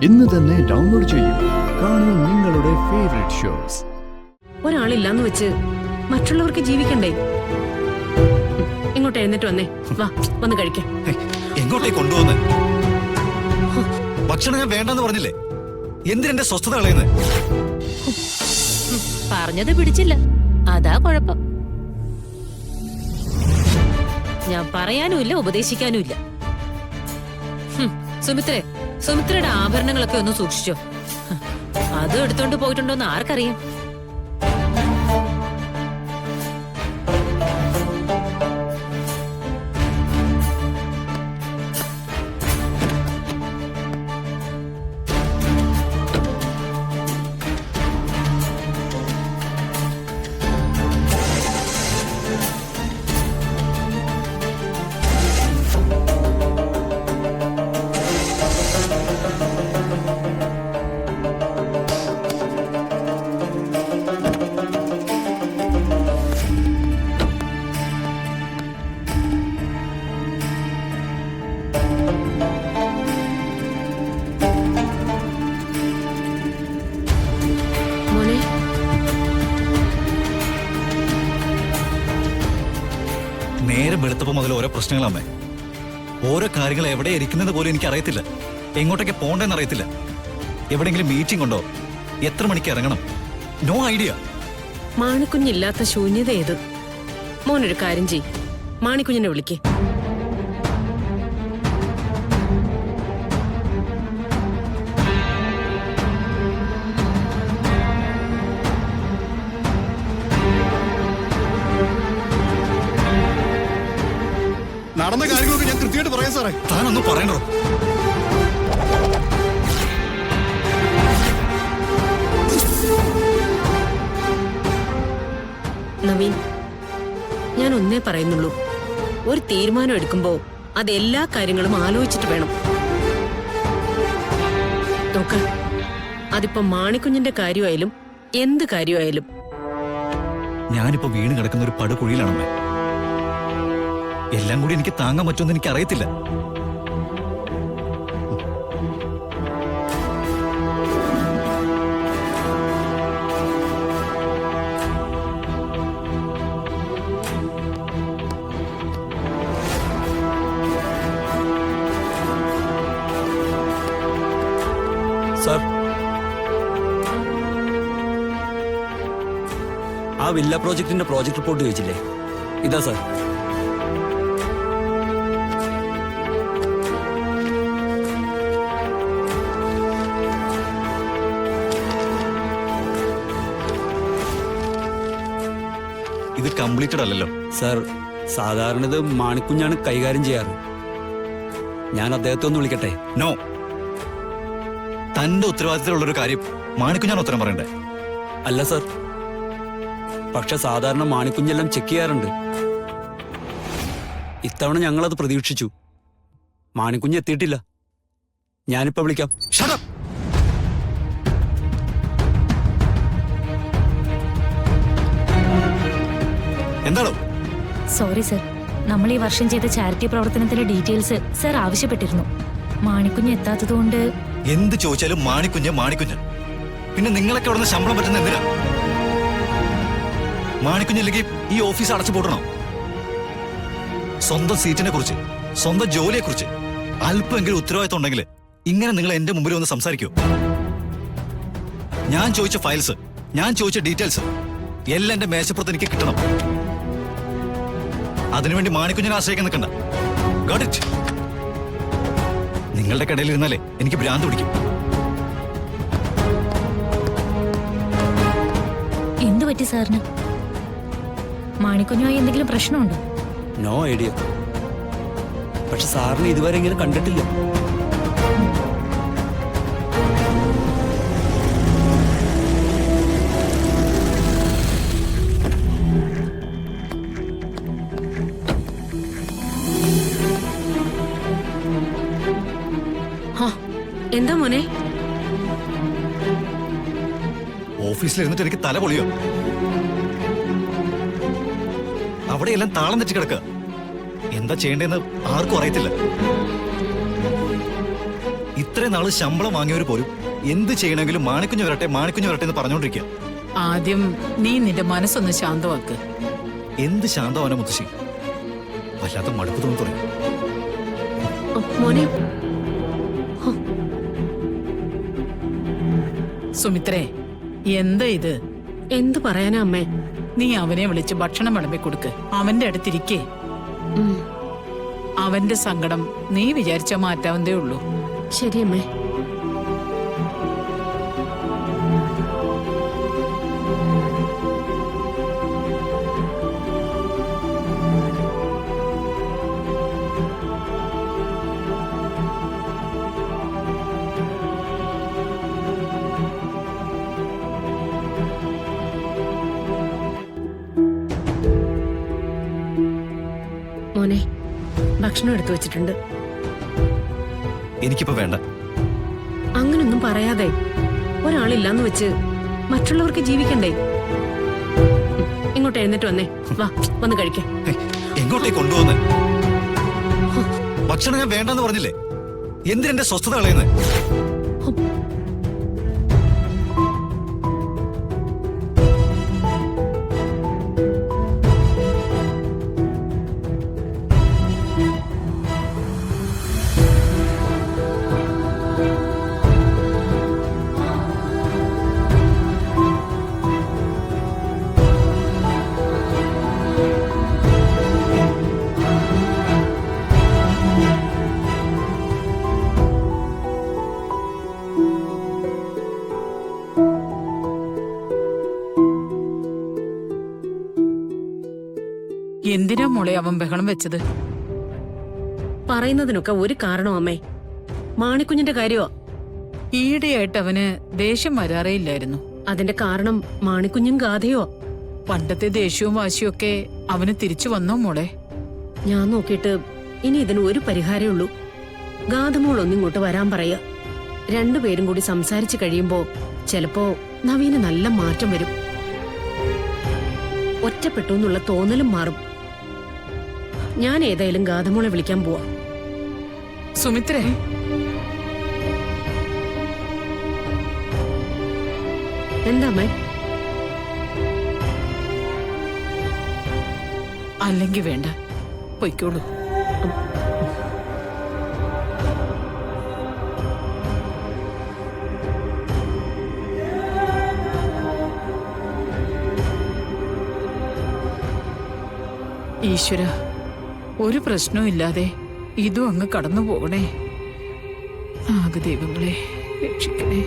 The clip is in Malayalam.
ഇന്ന് തന്നെ ഡൗൺലോഡ് ചെയ്യൂ. കാണൂ നിങ്ങളുടെ ഫേവറേറ്റ് ഷോസ്. ഒരാളില്ലാന്ന് വെച്ച് മറ്റുള്ളവർക്ക് ജീവിക്കണ്ടേ? ഇങ്ങോട്ട് എഴുന്നേറ്റ് വന്നേ, വാ വന്ന് കഴിക്കാം. എങ്ങോട്ടേ കൊണ്ടുപോകുന്ന? ഭക്ഷണം ഞാൻ വേണ്ടെന്ന് പറഞ്ഞില്ലേ? എന്തിനെന്റെ സ്വസ്ഥത കളയുന്നത്? പറഞ്ഞത് പിടിച്ചില്ല, അതാ കുഴപ്പം. ഞാൻ പറയാനുമില്ല, ഉപദേശിക്കാനുമില്ല. സുമിത്രയുടെ ആഭരണങ്ങളൊക്കെ ഒന്ന് സൂക്ഷിച്ചോ. അതും എടുത്തോണ്ട് പോയിട്ടുണ്ടോന്ന് ആർക്കറിയാം. നേരം വെളുത്തപ്പോ മുതൽ ഓരോ പ്രശ്നങ്ങളമ്മേ. ഓരോ കാര്യങ്ങൾ എവിടെ ഇരിക്കുന്നത് പോലും എനിക്ക് അറിയത്തില്ല. എങ്ങോട്ടൊക്കെ പോണ്ടെന്ന് അറിയത്തില്ല. എവിടെയെങ്കിലും മീറ്റിംഗ് ഉണ്ടോ? എത്ര മണിക്ക് ഇറങ്ങണം? No idea. മാണിക്കുഞ്ഞില്ലാത്ത ശൂന്യത ഏത്? മോനൊരു കാര്യം ചെയ്, മാണിക്കുഞ്ഞിനെ വിളിക്കേ. നടന്ന കാര്യങ്ങളൊക്കെ ഞാൻ കൃത്യമായിട്ട് പറയാം സാറേ. താനൊന്നും പറയണോ? നവീൻ, ഞാൻ ഒന്നേ പറയുന്നുള്ളൂ. ഒരു തീരുമാനം എടുക്കുമ്പോ അത് എല്ലാ കാര്യങ്ങളും ആലോചിച്ചിട്ട് വേണം. നോക്ക്, അതിപ്പോ മാണിക്കുഞ്ഞിന്റെ കാര്യമായാലും എന്ത് കാര്യമായാലും. ഞാനിപ്പോ വീണ് കിടക്കുന്ന ഒരു പടുകുഴിയിലാണമ്മേ. എല്ലാം കൂടി എനിക്ക് താങ്ങാൻ പറ്റുമെന്ന് എനിക്ക് അറിയത്തില്ല. സാർ, ആ വില്ല പ്രോജക്ടിന്റെ പ്രോജക്ട് റിപ്പോർട്ട് ചോദിച്ചില്ലേ? ഇതാ സാർ. ഇത് കംപ്ലീറ്റഡ് അല്ലല്ലോ സാർ. സാധാരണ ഇത് മാണിക്കുഞ്ഞാണ് കൈകാര്യം ചെയ്യാറ്. ഞാൻ അദ്ദേഹത്തെ ഒന്ന് വിളിക്കട്ടെ? നോ. തന്റെ ഉത്തരവാദിത്തത്തിലുള്ളൊരു കാര്യം മാണിക്കുഞ്ഞാണ് ഉത്തരം പറയണ്ടേ? അല്ല സാർ, പക്ഷെ സാധാരണ മാണിക്കുഞ്ഞെല്ലാം ചെക്ക് ചെയ്യാറുണ്ട്. ഇത്തവണ ഞങ്ങളത് പ്രതീക്ഷിച്ചു. മാണിക്കുഞ്ഞ് എത്തിയിട്ടില്ല. ഞാനിപ്പോ വിളിക്കാം. Shut up! എന്താണോ? സോറി സർ, നമ്മൾ ഈ വർഷം ചെയ്ത ചാരിറ്റി പ്രവർത്തനത്തിന്റെ ഡീറ്റെയിൽസ് സർ ആവശ്യപ്പെട്ടിരുന്നു. മാണിക്കുഞ്ഞ് എത്താത്തതുകൊണ്ട്. എന്ത് ചോദിച്ചാലും മാണിക്കുഞ്ഞ് മാണിക്കുഞ്ഞ്. പിന്നെ നിങ്ങളൊക്കെ അവിടെ നിന്ന് ശമ്പളം പറ്റുന്ന എന്തിനാ? മാണിക്കുഞ്ഞില്ലെങ്കിൽ ഈ ഓഫീസ് അടച്ചു പൂട്ടണം. സ്വന്തം സീറ്റിനെ കുറിച്ച്, സ്വന്തം ജോലിയെ കുറിച്ച് അല്പമെങ്കിലും ഉത്തരവാദിത്തം ഉണ്ടെങ്കിൽ ഇങ്ങനെ നിങ്ങൾ എന്റെ മുമ്പിൽ ഒന്ന് സംസാരിക്കൂ. ഞാൻ ചോദിച്ച ഫയൽസ്, ഞാൻ ചോദിച്ച ഡീറ്റെയിൽസ് എല്ലാം എന്റെ മേശപ്പുറത്ത് എനിക്ക് കിട്ടണം. അതിനുവേണ്ടി മാണിക്കുഞ്ഞിനെ ആശ്രയിക്കാൻ നിൽക്കണ്ട. Got it? നിങ്ങളുടെ കടയിൽ ഇരുന്നാലേ എനിക്ക് ഭ്രാന്ത് പിടിക്കും. എന്തു പറ്റി സാറിന്? മാണിക്കുഞ്ഞുമായി എന്തെങ്കിലും പ്രശ്നമുണ്ടോ? No idea. പക്ഷെ സാറിന് ഇതുവരെ ഇങ്ങനെ കണ്ടിട്ടില്ല. എന്താ മോനെ? ഓഫീസിലിരുന്നിട്ട് എനിക്ക് തല പൊളിയോ? അവിടെയെല്ലാം താളം തെറ്റി കിടക്കുക. എന്താ ചെയ്യേണ്ടതെന്ന് ആർക്കും അറിയത്തില്ല. ഇത്രയും നാള് ശമ്പളം വാങ്ങിയവർ പോലും എന്ത് ചെയ്യണമെങ്കിലും മാണിക്കുഞ്ഞ് വരട്ടെ എന്ന് പറഞ്ഞുകൊണ്ടിരിക്കുക. ആദ്യം നീ നിന്റെ മനസ്സൊന്ന് ശാന്തമാക്ക്. എന്ത് ശാന്തവാന മുത്തശ്ശി, വല്ലാത്ത മടുപ്പ് തോന്നി തുടങ്ങി. മോനെ, സുമിത്രേ, എന്താ ഇത്? എന്തു പറയാനാ അമ്മേ? നീ അവനെ വിളിച്ച് ഭക്ഷണം വിളമ്പി കൊടുക്ക്. അവന്റെ അടുത്തിരിക്കേ. അവന്റെ സങ്കടം നീ വിചാരിച്ച മാറ്റാവുന്നതേ ഉള്ളൂ. ശരി അമ്മേ. മോനെ, ഭക്ഷണം എടുത്തു വെച്ചിട്ടുണ്ട്. എനിക്കിപ്പോ വേണ്ട. അങ്ങനൊന്നും പറയാതെ. ഒരാളില്ലാന്ന് വെച്ച് മറ്റുള്ളവർക്ക് ജീവിക്കണ്ടേ? ഇങ്ങോട്ട് എഴുന്നേറ്റ് വന്നേ. വാ, വന്ന് കഴിക്കേ. എങ്ങോട്ടേ കൊണ്ടുപോകുന്നേ? ഭക്ഷണം ഞാൻ വേണ്ടെന്ന് പറഞ്ഞില്ലേ? എന്തിനെന്റെ സ്വസ്ഥത കളയുന്നേ? എന്തിനാ മോളെ അവൻ ബഹളം വെച്ചത്? പറയുന്നതിനൊക്കെ ഒരു കാരണം അമ്മേ. മാണിക്കുഞ്ഞിന്റെ കാര്യമാ. ഈയിടെയായിട്ട് അവന് ദേഷ്യം വരാറേയില്ലായിരുന്നു. അതിന്റെ കാരണം മാണിക്കുഞ്ഞും ഗാഥയോ. പണ്ടത്തെ ദേഷ്യവും വാശിയും ഒക്കെ അവന് തിരിച്ചു വന്നോ മോളെ? ഞാൻ നോക്കിയിട്ട് ഇനി ഇതിന് ഒരു പരിഹാരമേ ഉള്ളൂ. ഗാഥമോൾ ഒന്നിങ്ങോട്ട് വരാൻ പറയാ. രണ്ടുപേരും കൂടി സംസാരിച്ചു കഴിയുമ്പോ ചിലപ്പോ നവീന് നല്ല മാറ്റം വരും. ഒറ്റപ്പെട്ടു എന്നുള്ള തോന്നലും മാറും. ഞാൻ ഏതായാലും ഗാഥമോളെ വിളിക്കാൻ പോവാ. സുമിത്രേ, എന്താ അമ്മേ? അല്ലെങ്കിൽ വേണ്ട, പൊയ്ക്കോളൂ. ഈശ്വര, ഒരു പ്രശ്നവും ഇല്ലാതെ ഇതും അങ്ങ് കടന്നു പോകണേ. നാഗദൈവങ്ങളെ രക്ഷിക്കണേ.